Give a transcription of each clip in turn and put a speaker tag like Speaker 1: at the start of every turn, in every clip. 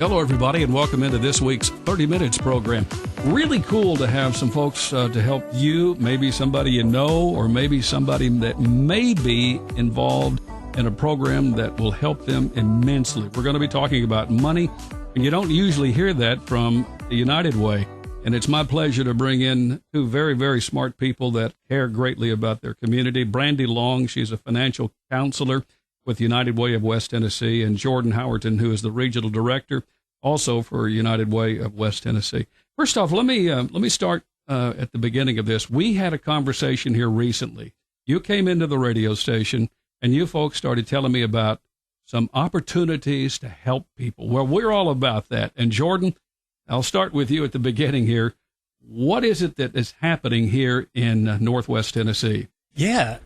Speaker 1: Hello, everybody, and welcome into this week's 30 Minutes program. Really cool to have some folks to help you, maybe somebody you know, or maybe somebody that may be involved in a program that will help them immensely. We're going to be talking about money, and you don't usually hear that from the United Way. And it's my pleasure to bring in two very, very smart people that care greatly about their community. Brandi Long, she's a financial counselor with United Way of West Tennessee, and Jordan Howerton, who is the regional director, also for United Way of West Tennessee. First off, let me start at the beginning of this. We had a conversation here recently. You came into the radio station, and you folks started telling me about some opportunities to help people. Well, we're all about that. And Jordan, I'll start with you at the beginning here. What is it that is happening here in Northwest Tennessee?
Speaker 2: Yeah,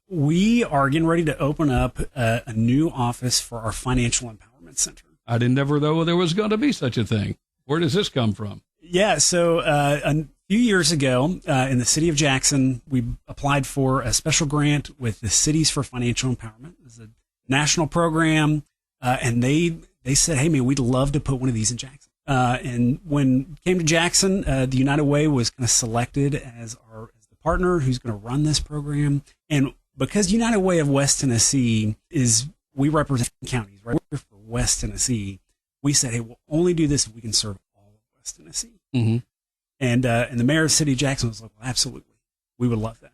Speaker 2: we are getting ready to open up a new office for our Financial Empowerment Center.
Speaker 1: I didn't ever know there was going to be such a thing. Where does this come from?
Speaker 2: Yeah, so a few years ago in the city of Jackson, we applied for a special grant with the Cities for Financial Empowerment. It's a national program, and they said, hey, man, we'd love to put one of these in Jackson. And when it came to Jackson, the United Way was kind of selected as the partner who's going to run this program. And because United Way of West Tennessee we represent counties, right? We're for West Tennessee. We said, hey, we'll only do this if we can serve all of West Tennessee.
Speaker 1: Mm-hmm.
Speaker 2: And the mayor of the city of Jackson was like, well, absolutely. We would love that.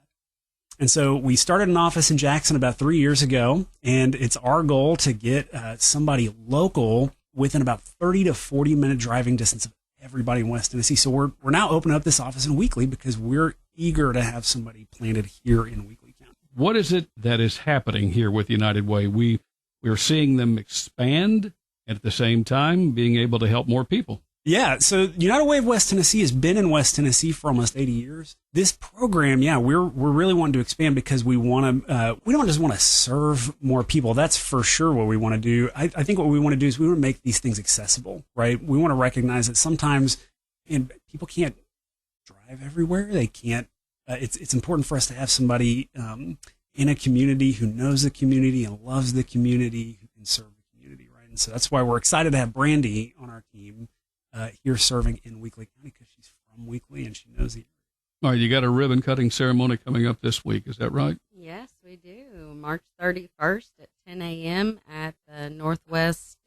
Speaker 2: And so we started an office in Jackson about 3 years ago, and it's our goal to get somebody local within about 30 to 40 minute driving distance of everybody in West Tennessee. So we're now opening up this office in Weakley because we're eager to have somebody planted here in Weakley County. What
Speaker 1: is it that is happening here with United Way? We're seeing them expand and at the same time being able to help more people.
Speaker 2: Yeah, so United Way of West Tennessee has been in West Tennessee for almost 80 years. This program, yeah, we're really wanting to expand because we want to. We don't just want to serve more people. That's for sure what we want to do. I think what we want to do is we want to make these things accessible, right? We want to recognize that sometimes people can't drive everywhere. They can't. It's important for us to have somebody in a community who knows the community and loves the community, who can serve the community, right? And so that's why we're excited to have Brandi on our team here serving in Weakley County because she's from Weakley and she knows the area.
Speaker 1: All right, you got a ribbon cutting ceremony coming up this week. Is that right?
Speaker 3: Yes, we do. March 31st at 10 a.m. at the Northwest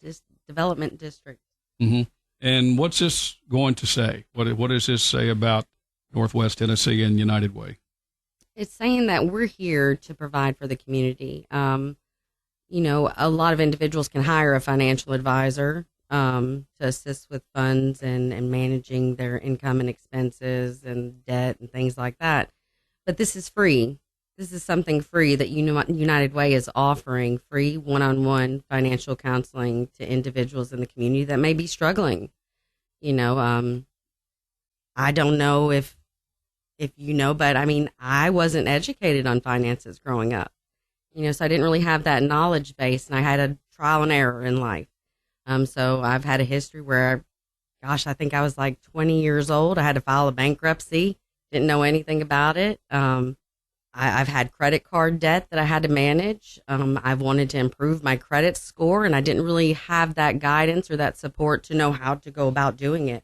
Speaker 3: Development District.
Speaker 1: Mm-hmm. And what's this going to say? What does this say about Northwest Tennessee and United Way?
Speaker 3: It's saying that we're here to provide for the community. A lot of individuals can hire a financial advisor to assist with funds and managing their income and expenses and debt and things like that. But this is free. This is something free that United Way is offering, free one-on-one financial counseling to individuals in the community that may be struggling. I don't know if you know, but I mean, I wasn't educated on finances growing up, so I didn't really have that knowledge base, and I had a trial and error in life. So I've had a history where, I think I was like 20 years old. I had to file a bankruptcy, didn't know anything about it. I've had credit card debt that I had to manage. I've wanted to improve my credit score, and I didn't really have that guidance or that support to know how to go about doing it.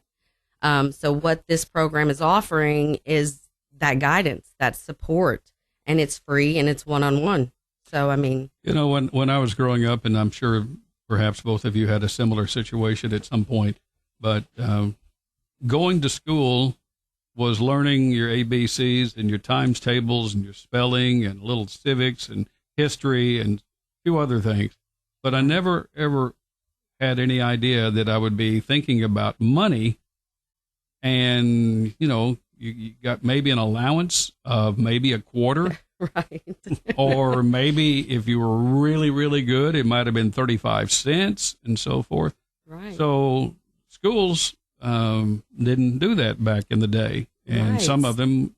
Speaker 3: So what this program is offering is that guidance, that support, and it's free and it's one-on-one. So, I mean,
Speaker 1: when I was growing up, and I'm sure perhaps both of you had a similar situation at some point, but going to school was learning your ABCs and your times tables and your spelling and little civics and history and a few other things. But I never, ever had any idea that I would be thinking about money. And, you got maybe an allowance of maybe a quarter.
Speaker 3: Right.
Speaker 1: Or maybe if you were really, really good, it might have been 35 cents and so forth.
Speaker 3: Right.
Speaker 1: So schools didn't do that back in the day. And
Speaker 3: right.
Speaker 1: Some of them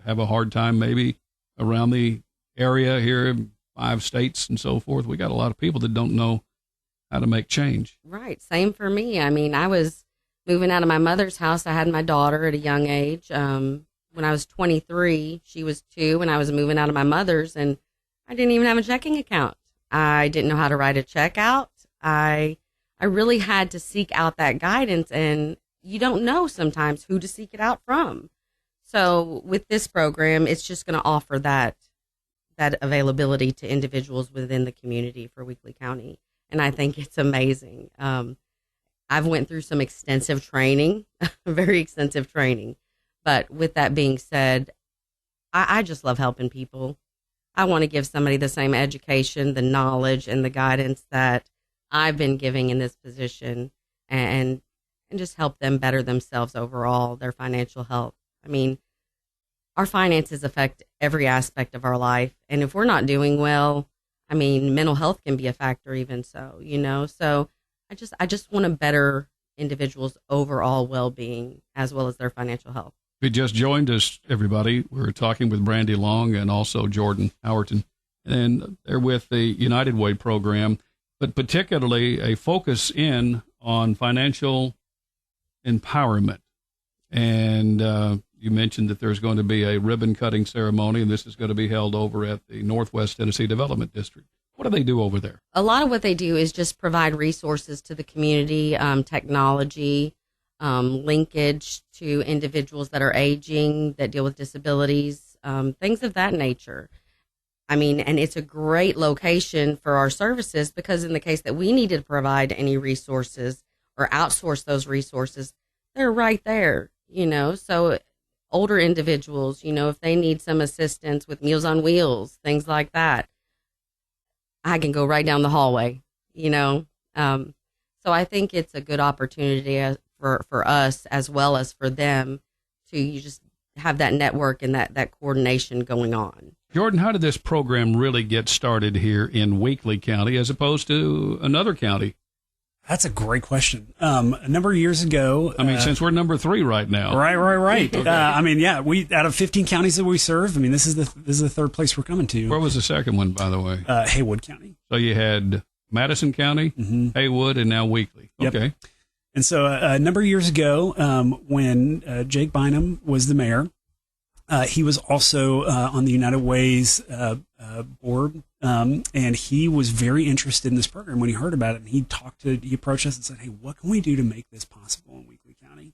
Speaker 1: have a hard time maybe around the area here, 5 states and so forth. We got a lot of people that don't know how to make change.
Speaker 3: Right. Same for me. I mean, I was moving out of my mother's house. I had my daughter at a young age. When I was 23, she was 2, and I was moving out of my mother's, and I didn't even have a checking account. I didn't know how to write a check out. I I really had to seek out that guidance, and you don't know sometimes who to seek it out from. So with this program, it's just going to offer that availability to individuals within the community for Weakley County. And I think it's amazing. I've went through some extensive training, very extensive training. But with that being said, I just love helping people. I want to give somebody the same education, the knowledge, and the guidance that I've been giving in this position, and just help them better themselves overall, their financial health. I mean, our finances affect every aspect of our life. And if we're not doing well, I mean, mental health can be a factor even so, So I just want to better individuals' overall well-being as well as their financial health.
Speaker 1: If you just joined us, everybody, we're talking with Brandi Long and also Jordan Howerton. And they're with the United Way program, but particularly a focus on financial empowerment. And you mentioned that there's going to be a ribbon-cutting ceremony, and this is going to be held over at the Northwest Tennessee Development District. What do they do over there?
Speaker 3: A lot of what they do is just provide resources to the community, technology, linkage to individuals that are aging, that deal with disabilities, things of that nature. I mean, and it's a great location for our services because in the case that we needed to provide any resources or outsource those resources, they're right there, So older individuals, if they need some assistance with Meals on Wheels, things like that, I can go right down the hallway, So I think it's a good opportunity for us as well as for them to just have that network and that coordination going on.
Speaker 1: Jordan, how did this program really get started here in Weakley County as opposed to another county?
Speaker 2: That's a great question. A number of years ago,
Speaker 1: since we're number 3 right now.
Speaker 2: Right.
Speaker 1: Okay.
Speaker 2: We out of 15 counties that we serve, this is the third place we're coming to.
Speaker 1: Where was the second one, by the way?
Speaker 2: Haywood County.
Speaker 1: So you had Madison County, Haywood, and now Weakley. Okay.
Speaker 2: Yep. And so a number of years ago, when Jake Bynum was the mayor, he was also on the United Way's board, and he was very interested in this program when he heard about it. And he approached us and said, "Hey, what can we do to make this possible in Weakley County?"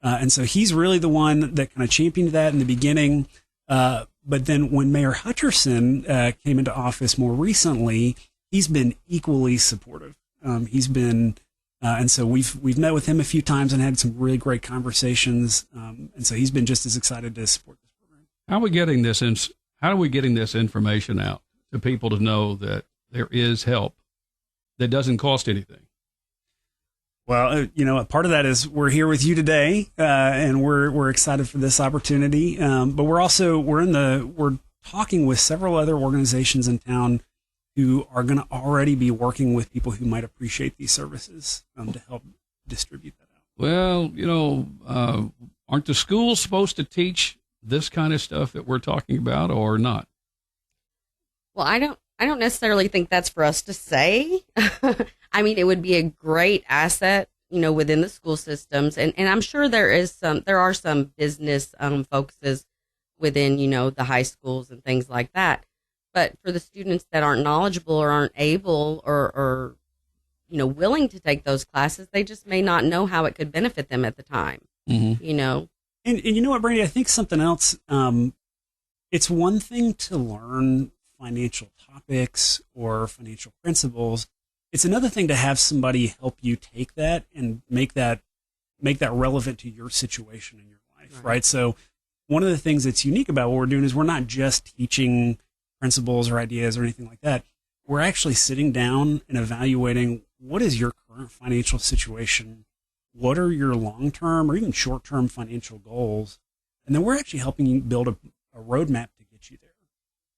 Speaker 2: And so he's really the one that kind of championed that in the beginning. But then when Mayor Hutcherson came into office more recently, he's been equally supportive. And so we've met with him a few times and had some really great conversations. And so he's been just as excited to support this program.
Speaker 1: How are we getting this information out to people to know that there is help that doesn't cost anything?
Speaker 2: Well, a part of that is we're here with you today, and we're excited for this opportunity. But we're talking with several other organizations in town who are going to already be working with people who might appreciate these services to help distribute that out.
Speaker 1: Well, aren't the schools supposed to teach this kind of stuff that we're talking about or not?
Speaker 3: Well, I don't necessarily think that's for us to say. It would be a great asset, within the school systems. And I'm sure there are some business focuses within, the high schools and things like that. But for the students that aren't knowledgeable or aren't able or willing to take those classes, they just may not know how it could benefit them at the time,
Speaker 2: And you know what, Brandi, I think something else, it's one thing to learn financial topics or financial principles. It's another thing to have somebody help you take that and make that relevant to your situation in your life, right? So one of the things that's unique about what we're doing is we're not just teaching principles or ideas or anything like that. We're actually sitting down and evaluating what is your current financial situation, what are your long-term or even short-term financial goals, and then we're actually helping you build a roadmap to get you there.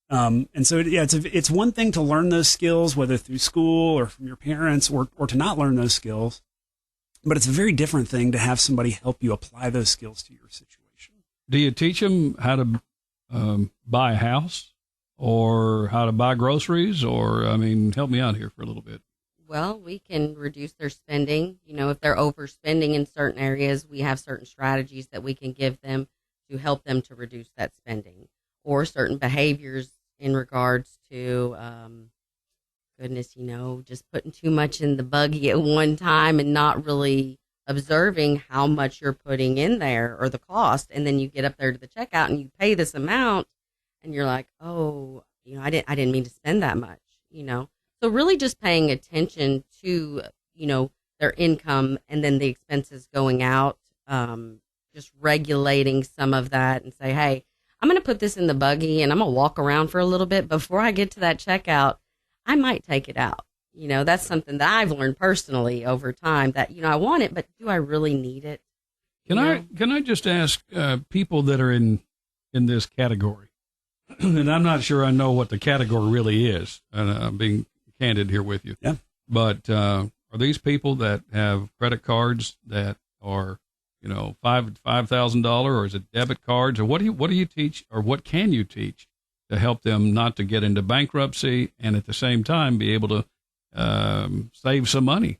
Speaker 2: And so, it's one thing to learn those skills, whether through school or from your parents, or to not learn those skills, but it's a very different thing to have somebody help you apply those skills to your situation.
Speaker 1: Do you teach them how to buy a house? Or how to buy groceries, or, help me out here for a little bit.
Speaker 3: Well, we can reduce their spending. If they're overspending in certain areas, we have certain strategies that we can give them to help them to reduce that spending, or certain behaviors in regards to goodness, just putting too much in the buggy at one time and not really observing how much you're putting in there or the cost. And then you get up there to the checkout and you pay this amount and you're like, oh, I didn't mean to spend that much, So really just paying attention to, their income and then the expenses going out, just regulating some of that and say, hey, I'm going to put this in the buggy and I'm going to walk around for a little bit before I get to that checkout. I might take it out. That's something that I've learned personally over time that, I want it, but do I really need it?
Speaker 1: Can I just ask people that are in this category, and I'm not sure I know what the category really is, and I'm being candid here with you.
Speaker 2: Yeah.
Speaker 1: But are these people that have credit cards that are, $5,000, or is it debit cards, or what do you teach, or what can you teach to help them not to get into bankruptcy and at the same time be able to save some money?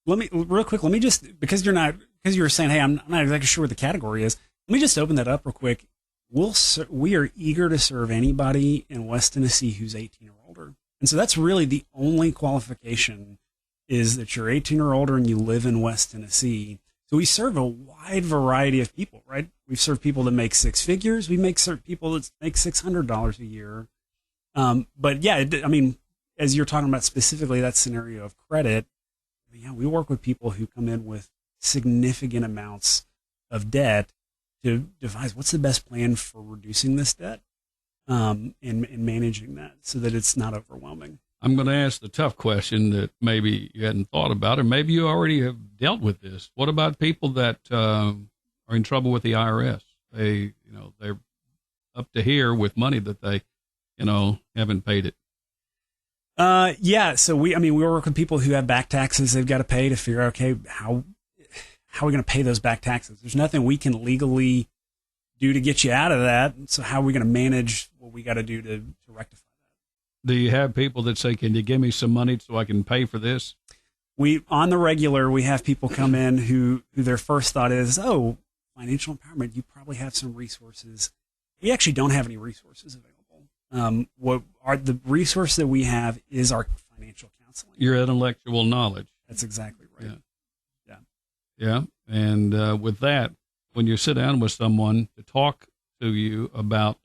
Speaker 2: Let me just, because you were saying, hey, I'm not exactly sure what the category is. Let me just open that up real quick. We are eager to serve anybody in West Tennessee who's 18 or older. And so that's really the only qualification, is that you're 18 or older and you live in West Tennessee. So we serve a wide variety of people, right? We've served people that make six figures. We serve people that make $600 a year. But yeah, as you're talking about specifically that scenario of credit, yeah, we work with people who come in with significant amounts of debt to devise what's the best plan for reducing this debt, and managing that so that it's not overwhelming.
Speaker 1: I'm going to ask the tough question that maybe you hadn't thought about, or maybe you already have dealt with this. What about people that are in trouble with the IRS? They're up to here with money that they, haven't paid it.
Speaker 2: Yeah. So we work with people who have back taxes they've got to pay to figure out, okay, how are we going to pay those back taxes? There's nothing we can legally do to get you out of that. So how are we going to manage what we got to do to rectify that?
Speaker 1: Do you have people that say, can you give me some money so I can pay for this?
Speaker 2: On the regular, we have people come in who their first thought is, oh, financial empowerment, you probably have some resources. We actually don't have any resources available. The resource that we have is our financial counseling.
Speaker 1: Your intellectual knowledge.
Speaker 2: That's exactly right.
Speaker 1: Yeah. And with that, when you sit down with someone to talk to you about,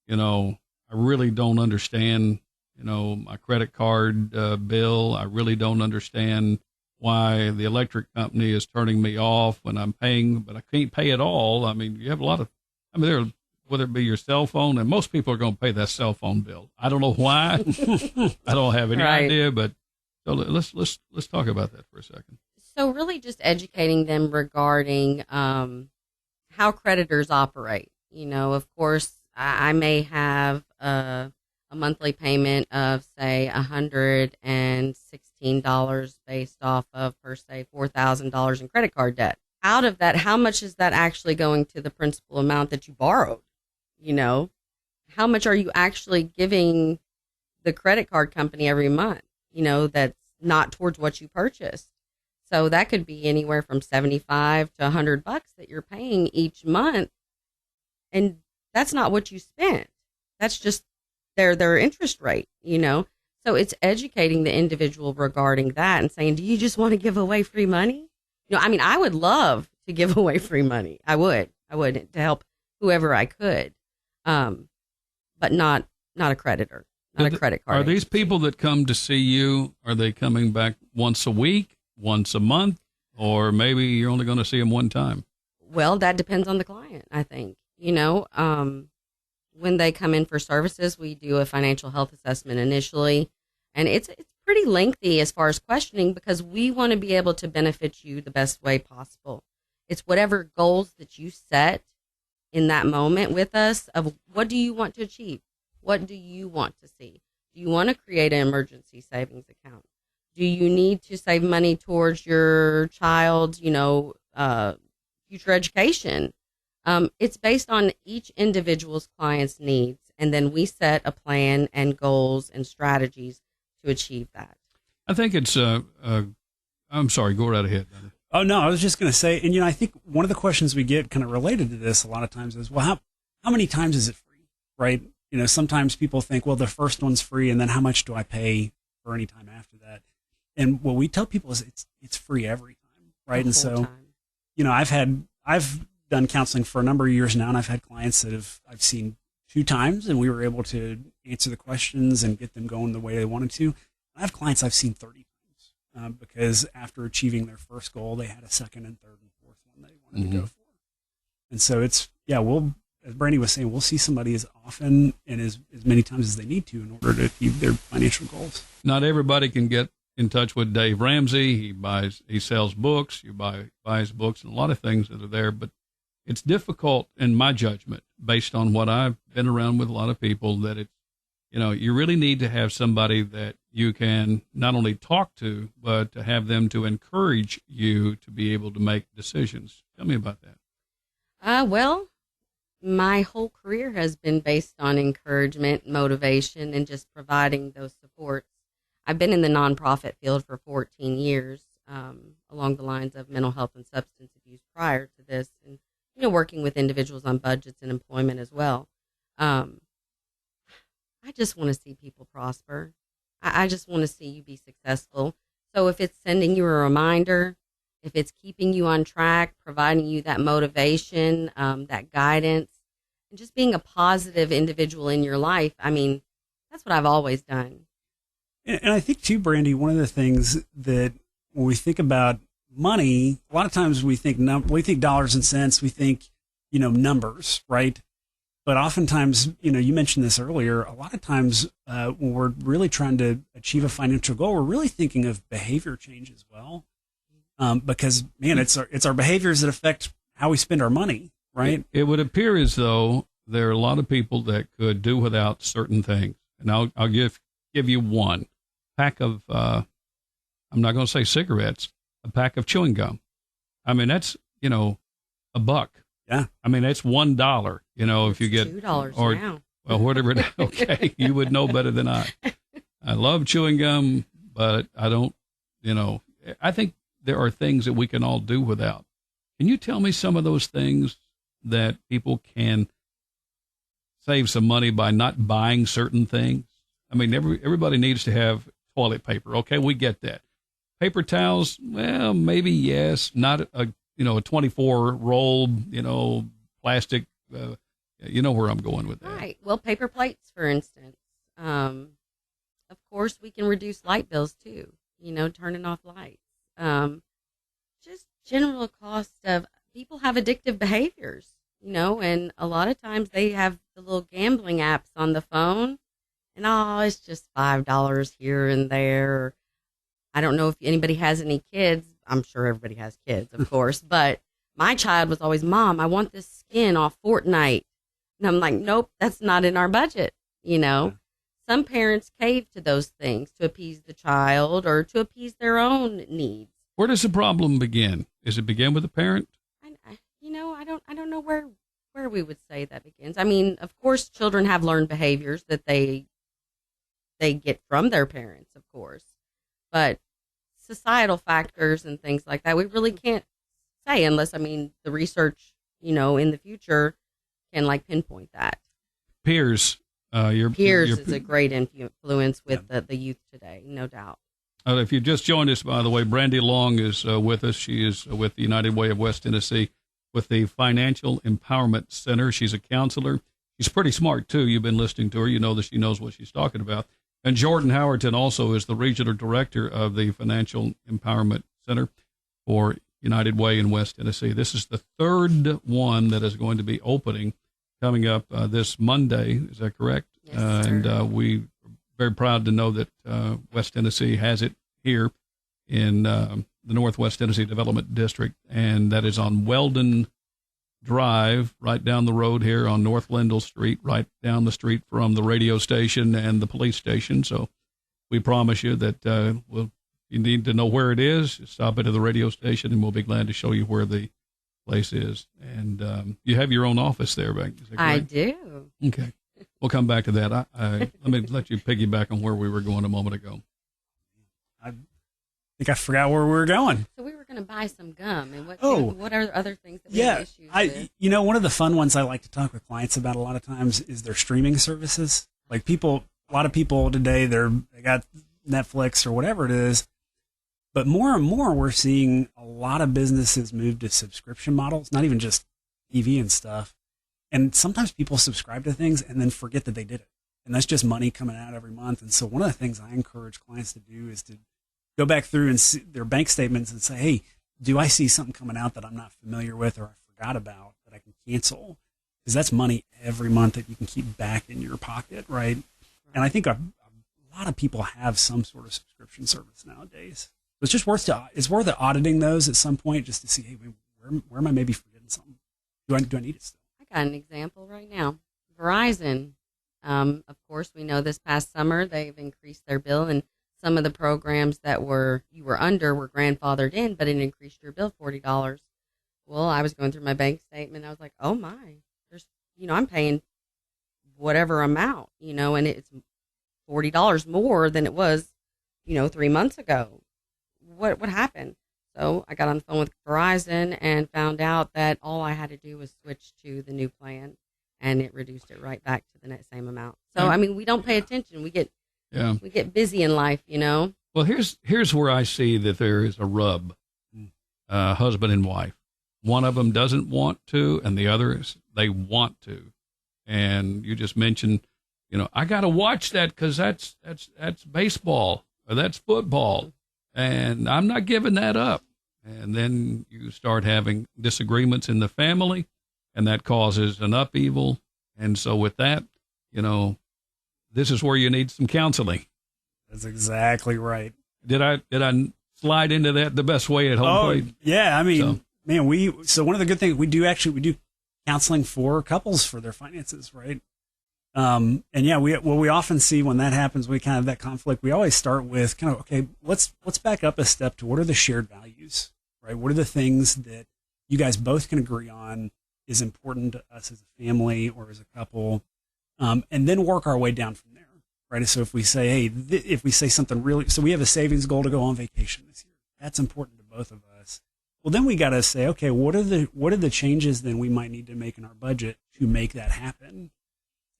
Speaker 1: I really don't understand, my credit card bill. I really don't understand why the electric company is turning me off when I'm paying, but I can't pay it all. You have a lot of, whether it be your cell phone, and most people are going to pay that cell phone bill. I don't know why. I don't have any idea, but so let's talk about that for a second.
Speaker 3: So really just educating them regarding how creditors operate. Of course, I may have a monthly payment of, say, $116 based off of, per se, $4,000 in credit card debt. Out of that, how much is that actually going to the principal amount that you borrowed? How much are you actually giving the credit card company every month? That's not towards what you purchased. So that could be anywhere from $75 to $100 that you're paying each month. And that's not what you spent. That's just their interest rate, So it's educating the individual regarding that and saying, do you just want to give away free money? I would love to give away free money. I would to help whoever I could. But not a creditor, not a credit card.
Speaker 1: Are these people that come to see you, are they coming back once a week, once a month, or maybe you're only going to see them one time?
Speaker 3: Well, that depends on the client, I think. When they come in for services, we do a financial health assessment initially, and it's pretty lengthy as far as questioning because we want to be able to benefit you the best way possible. It's whatever goals that you set in that moment with us of what do you want to achieve? What do you want to see? Do you want to create an emergency savings account? Do you need to save money towards your child's, future education? It's based on each individual's client's needs, and then we set a plan and goals and strategies to achieve that.
Speaker 1: I think it's, I'm sorry, go right ahead.
Speaker 2: Oh, no, I was just going to say, and, I think one of the questions we get kind of related to this a lot of times is, well, how many times is it free, right? sometimes people think, well, the first one's free, and then how much do I pay for any time after that? And what we tell people is it's free every time, right? And so, I've done counseling for a number of years now, and I've had clients that I've seen 2 times, and we were able to answer the questions and get them going the way they wanted to. I have clients I've seen 30 times because after achieving their first goal, they had a second and third and fourth one they wanted to go for. And so as Brandi was saying, we'll see somebody as often and as many times as they need to in order to achieve their financial goals.
Speaker 1: Not everybody can get in touch with Dave Ramsey. He sells books. You buys books and a lot of things that are there, but it's difficult in my judgment, based on what I've been around with a lot of people, that it's, you really need to have somebody that you can not only talk to, but to have them to encourage you to be able to make decisions. Tell me about that.
Speaker 3: Well, my whole career has been based on encouragement, motivation, and just providing those supports. I've been in the nonprofit field for 14 years, along the lines of mental health and substance abuse prior to this, and working with individuals on budgets and employment as well. I just want to see people prosper. I just want to see you be successful. So if it's sending you a reminder, if it's keeping you on track, providing you that motivation, that guidance, and just being a positive individual in your life, that's what I've always done.
Speaker 2: And I think too, Brandi, one of the things that when we think about money, a lot of times we think dollars and cents, we think, numbers, right? But oftentimes, you mentioned this earlier, a lot of times when we're really trying to achieve a financial goal, we're really thinking of behavior change as well. Because, man, it's our behaviors that affect how we spend our money, right?
Speaker 1: It would appear as though there are a lot of people that could do without certain things. And I'll give you one pack of, I'm not going to say cigarettes, a pack of chewing gum. That's, $1.
Speaker 2: Yeah.
Speaker 1: That's $1, if you get
Speaker 3: $2 now.
Speaker 1: Well, whatever. Okay. You would know better than I. I love chewing gum, but I don't, I think there are things that we can all do without. Can you tell me some of those things that people can save some money by not buying certain things? Everybody needs to have toilet paper. Okay. We get that. Paper towels, well, maybe yes, not a 24 roll, plastic. You know where I'm going with that.
Speaker 3: Right. Well, paper plates, for instance. Of course, we can reduce light bills too. Turning off lights. Just general cost of people have addictive behaviors. And a lot of times they have the little gambling apps on the phone, and it's just $5 here and there. I don't know if anybody has any kids. I'm sure everybody has kids, of course, but my child was always, Mom, I want this skin off Fortnite. And I'm like, nope, that's not in our budget.
Speaker 2: Yeah.
Speaker 3: Some parents cave to those things to appease the child or to appease their own needs.
Speaker 1: Where does the problem begin? Does it begin with the parent?
Speaker 3: I don't know where we would say that begins. Of course, children have learned behaviors that they get from their parents, of course, but societal factors and things like that, we really can't say unless, the research, in the future can pinpoint that.
Speaker 1: Peers.
Speaker 3: Peers is a great influence with the youth today, no doubt.
Speaker 1: If you just joined us, by the way, Brandi Long is with us. She is with the United Way of West Tennessee with the Financial Empowerment Center. She's a counselor. She's pretty smart, too. You've been listening to her. You know that she knows what she's talking about. And Jordan Howerton also is the regional director of the Financial Empowerment Center for United Way in West Tennessee. This is the third one that is going to be opening coming up this Monday. Is that correct?
Speaker 3: Yes, sir.
Speaker 1: And we are very proud to know that West Tennessee has it here in the Northwest Tennessee Development District, and that is on Weldon Drive, right down the road here on North Lindell Street, right down the street from the radio station and the police station. So we promise you that you need to know where it is. Stop into the radio station, and we'll be glad to show you where the place is. And you have your own office there, Beck. Is that correct?
Speaker 3: I do.
Speaker 1: Okay. We'll come back to that. Let me let you piggyback on where we were going a moment ago.
Speaker 2: think I forgot where we were going.
Speaker 3: So we were going to buy some gum, and what are other things that we have issues with?
Speaker 2: One of the fun ones I like to talk with clients about a lot of times is their streaming services. Like a lot of people today, they got Netflix or whatever it is, but more and more we're seeing a lot of businesses move to subscription models, not even just TV and stuff. And sometimes people subscribe to things and then forget that they did it. And that's just money coming out every month. And so one of the things I encourage clients to do is to go back through and see their bank statements and say, hey, do I see something coming out that I'm not familiar with or I forgot about that I can cancel? Because that's money every month that you can keep back in your pocket, right? And I think a lot of people have some sort of subscription service nowadays. It's just worth auditing those at some point just to see, hey, where am I maybe forgetting something? Do I need it still?
Speaker 3: I got an example right now. Verizon, of course, we know this past summer they've increased their bill, and some of the programs that you were under were grandfathered in, but it increased your bill $40. Well, I was going through my bank statement. I was like, oh my, I'm paying whatever amount, and it's $40 more than it was, 3 months ago. What happened? So I got on the phone with Verizon and found out that all I had to do was switch to the new plan, and it reduced it right back to the same amount. So, we don't pay attention. We get busy in life,
Speaker 1: Well, here's where I see that there is a rub, husband and wife. One of them doesn't want to, and the others, they want to. And you just mentioned, I got to watch that because that's baseball or that's football, and I'm not giving that up. And then you start having disagreements in the family, and that causes an upheaval. And so with that, this is where you need some counseling.
Speaker 2: That's exactly right.
Speaker 1: Did I slide into that the best way at home?
Speaker 2: Oh, yeah. So one of the good things we do counseling for couples for their finances, right? We often see when that happens, we kind of have that conflict. We always start with kind of, okay, let's back up a step to what are the shared values, right? What are the things that you guys both can agree on is important to us as a family or as a couple, and then work our way down from there, right? So if we say, if we say something really, so we have a savings goal to go on vacation this year. That's important to both of us. Well, then we got to say, okay, what are the changes then we might need to make in our budget to make that happen?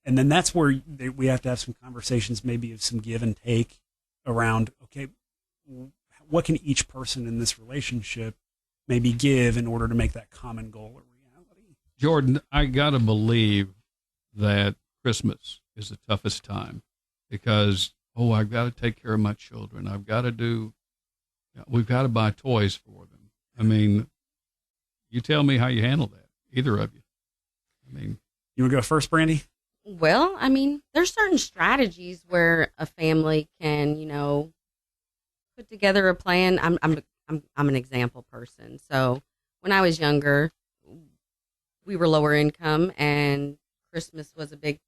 Speaker 2: And then that's where we have to have some conversations, maybe of some give and take around, okay, what can each person in this relationship maybe give in order to make that common goal a reality?
Speaker 1: Jordan, I got to believe that Christmas is the toughest time because, I've got to take care of my children. We've got to buy toys for them. You tell me how you handle that, either of you.
Speaker 2: You want to go first, Brandi?
Speaker 3: Well, there's certain strategies where a family can, put together a plan. I'm an example person. So when I was younger, we were lower income, and Christmas was a big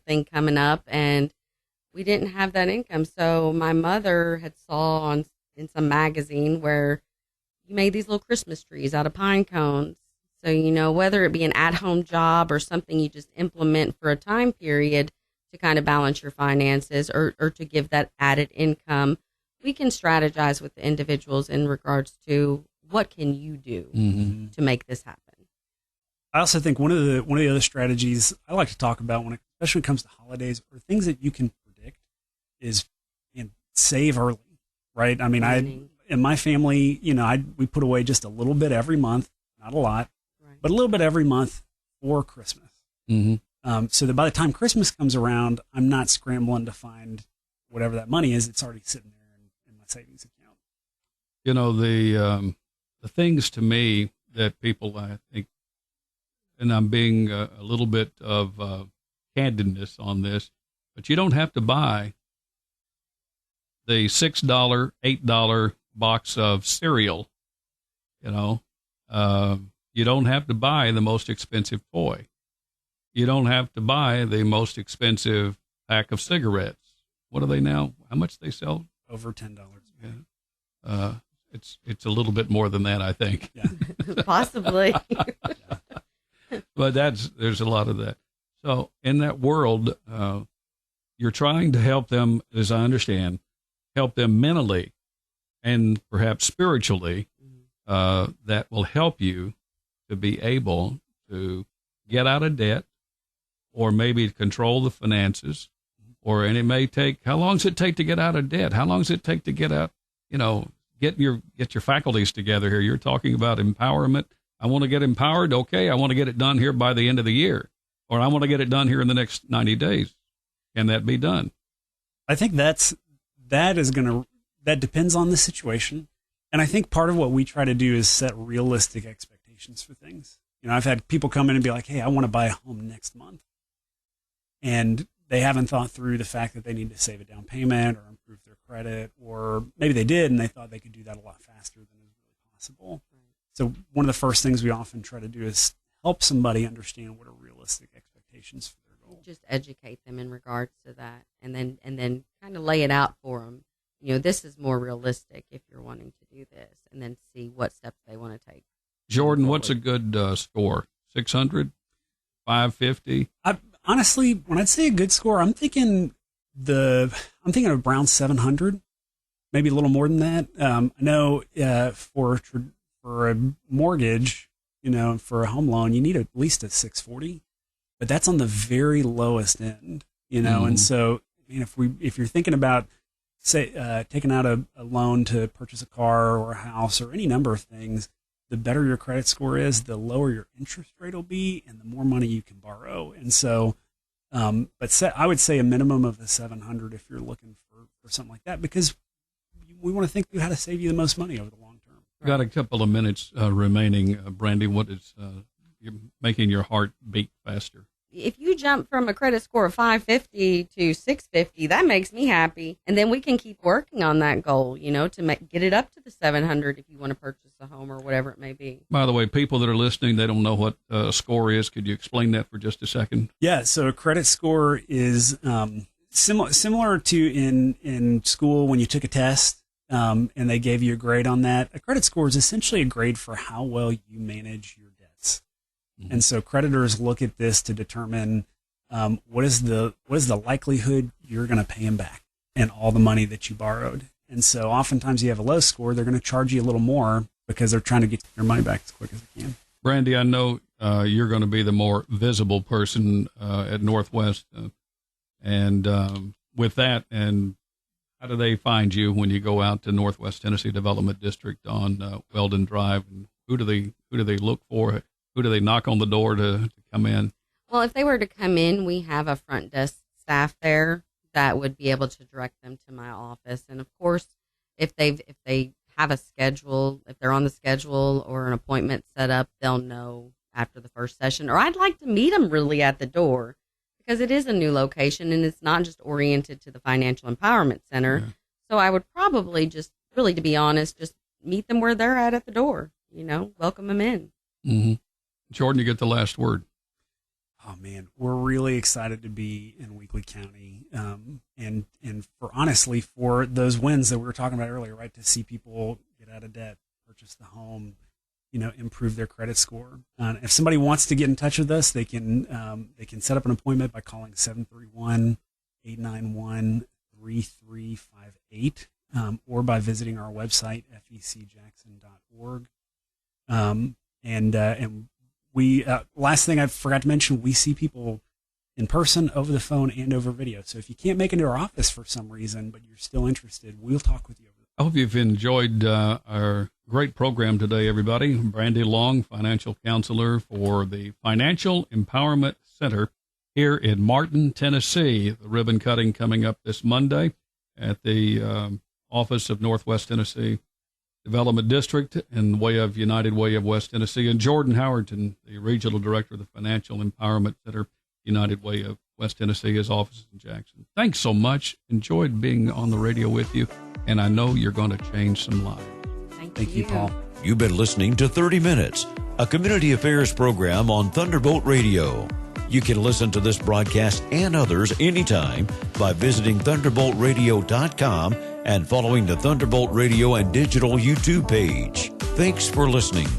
Speaker 3: thing coming up, and we didn't have that income. So my mother had saw in some magazine where you made these little Christmas trees out of pine cones. So, whether it be an at-home job or something you just implement for a time period to kind of balance your finances or to give that added income, we can strategize with the individuals in regards to what can you do to make this happen.
Speaker 2: I also think one of the other strategies I like to talk about, especially when it comes to holidays or things that you can predict, is save early, right? In my family, we put away just a little bit every month, not a lot. But a little bit every month for Christmas. So that by the time Christmas comes around, I'm not scrambling to find whatever that money is. It's already sitting there in my savings account.
Speaker 1: The things to me that people, I think, and I'm being a little bit of candidness on this, but you don't have to buy the $6, $8 box of cereal, You don't have to buy the most expensive toy. You don't have to buy the most expensive pack of cigarettes. What are they now? How much they sell?
Speaker 2: Over $10.
Speaker 1: Yeah. It's a little bit more than that, I think.
Speaker 2: Yeah.
Speaker 3: Possibly.
Speaker 1: But there's a lot of that. So in that world, you're trying to help them, as I understand, help them mentally and perhaps spiritually, that will help you to be able to get out of debt, or maybe control the finances, and it may take, how long does it take to get out of debt? How long does it take to get out, get your faculties together here? You're talking about empowerment. I want to get empowered. Okay. I want to get it done here by the end of the year, or I want to get it done here in the next 90 days. Can that be done?
Speaker 2: I think that depends on the situation. And I think part of what we try to do is set realistic expectations for things. I've had people come in and be like, hey, I want to buy a home next month. And they haven't thought through the fact that they need to save a down payment or improve their credit, or maybe they did and they thought they could do that a lot faster than is really possible. So one of the first things we often try to do is help somebody understand what are realistic expectations for their goal.
Speaker 3: Just educate them in regards to that, and then kind of lay it out for them. This is more realistic if you're wanting to do this, and then see what steps they want to take.
Speaker 1: What's a good score? 600, 550?
Speaker 2: Honestly, when I'd say a good score, I'm thinking of around 700, maybe a little more than that. I know for a mortgage, for a home loan, you need at least a 640, but that's on the very lowest end, And so, if you're thinking about, say, taking out a loan to purchase a car or a house or any number of things, the better your credit score is, the lower your interest rate will be, and the more money you can borrow. And so, I would say a minimum of the 700 if you're looking for something like that, because we want to think through how to save you the most money over the long term.
Speaker 1: We've got a couple of minutes remaining. Brandi, what is making your heart beat faster?
Speaker 3: If you jump from a credit score of 550 to 650, that makes me happy. And then we can keep working on that goal, to get it up to the 700 if you want to purchase a home or whatever it may be. By
Speaker 1: the way, people that are listening, they don't know what a score is. Could you explain that for just a second?
Speaker 2: Yeah, so a credit score is similar to in school when you took a test and they gave you a grade on that. A credit score is essentially a grade for how well you manage your debts. Mm-hmm. And so creditors look at this to determine what is the likelihood you're going to pay them back and all the money that you borrowed. And so oftentimes you have a low score, they're going to charge you a little more because they're trying to get their money back as quick as they can.
Speaker 1: Brandi, I know you're going to be the more visible person at Northwest. With that, and how do they find you when you go out to Northwest Tennessee Development District on Weldon Drive? And who do they look for? Who do they knock on the door to come in?
Speaker 3: Well, if they were to come in, we have a front desk staff there that would be able to direct them to my office. And of course, if they have a schedule, if they're on the schedule or an appointment set up, they'll know after the first session. Or I'd like to meet them really at the door, because it is a new location and it's not just oriented to the Financial Empowerment Center. Yeah. So I would probably just, really, to be honest, just meet them where they're at the door, welcome them in.
Speaker 1: Mm-hmm. Jordan, you get the last word.
Speaker 2: Oh man, we're really excited to be in Weakley County, and for those wins that we were talking about earlier, right? To see people get out of debt, purchase the home, improve their credit score. If somebody wants to get in touch with us, they can set up an appointment by calling 731-891-3358, or by visiting our website fecjackson.org. We last thing I forgot to mention, we see people in person, over the phone, and over video. So if you can't make it into our office for some reason, but you're still interested, we'll talk with you over the phone.
Speaker 1: I hope you've enjoyed our great program today, everybody. Brandi Long, financial counselor for the Financial Empowerment Center here in Martin, Tennessee. The ribbon cutting coming up this Monday at the office of Northwest Tennessee Development District in United Way of West Tennessee, and Jordan Howerton, the Regional Director of the Financial Empowerment Center, United Way of West Tennessee, his office in Jackson. Thanks so much. Enjoyed being on the radio with you, and I know you're going to change some lives.
Speaker 3: Thank you,
Speaker 2: Paul.
Speaker 4: You've been listening to 30 Minutes, a community affairs program on Thunderbolt Radio. You can listen to this broadcast and others anytime by visiting thunderboltradio.com and following the Thunderbolt Radio and Digital YouTube page. Thanks for listening.